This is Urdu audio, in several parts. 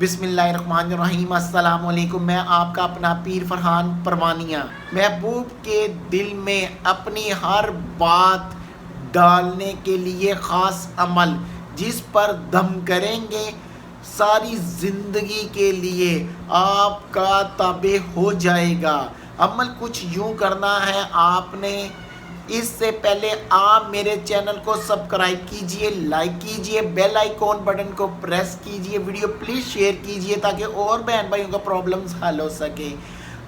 بسم اللہ الرحمن الرحیم۔ السلام علیکم۔ میں آپ کا اپنا پیر فرحان پروانیہ محبوب کے دل میں اپنی ہر بات ڈالنے کے لیے خاص عمل جس پر دم کریں گے ساری زندگی کے لیے آپ کا تابع ہو جائے گا۔ عمل کچھ یوں کرنا ہے، آپ نے اس سے پہلے آپ میرے چینل کو سبسکرائب کیجئے، لائک کیجئے، بیل آئیکن بٹن کو پریس کیجئے، ویڈیو پلیز شیئر کیجئے تاکہ اور بہن بھائیوں کا پرابلمز حل ہو سکے۔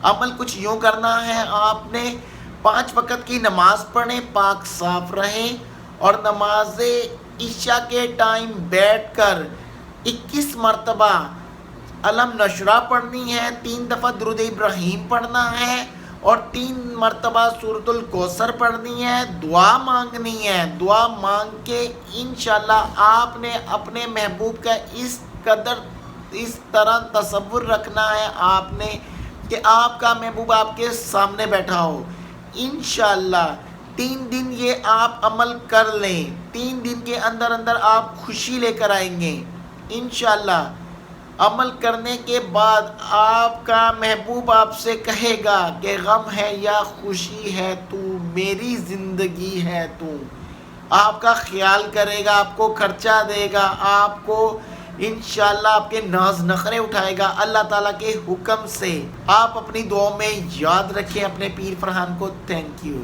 عمل کچھ یوں کرنا ہے، آپ نے 5 وقت کی نماز پڑھیں، پاک صاف رہیں اور نماز عشاء کے ٹائم بیٹھ کر 21 مرتبہ علم نشرہ پڑھنی ہے، 3 دفعہ درود ابراہیم پڑھنا ہے اور 3 مرتبہ سورۃ الکوثر پڑھنی ہے، دعا مانگنی ہے۔ دعا مانگ کے انشاءاللہ آپ نے اپنے محبوب کا اس طرح تصور رکھنا ہے آپ نے کہ آپ کا محبوب آپ کے سامنے بیٹھا ہو۔ انشاءاللہ 3 دن یہ آپ عمل کر لیں، 3 دن کے اندر آپ خوشی لے کر آئیں گے انشاءاللہ۔ عمل کرنے کے بعد آپ کا محبوب آپ سے کہے گا کہ غم ہے یا خوشی ہے تو میری زندگی ہے تو، آپ کا خیال کرے گا، آپ کو خرچہ دے گا، آپ کو انشاءاللہ آپ کے ناز نخرے اٹھائے گا اللہ تعالیٰ کے حکم سے۔ آپ اپنی دعاؤں میں یاد رکھیں اپنے پیر فرحان کو۔ Thank you.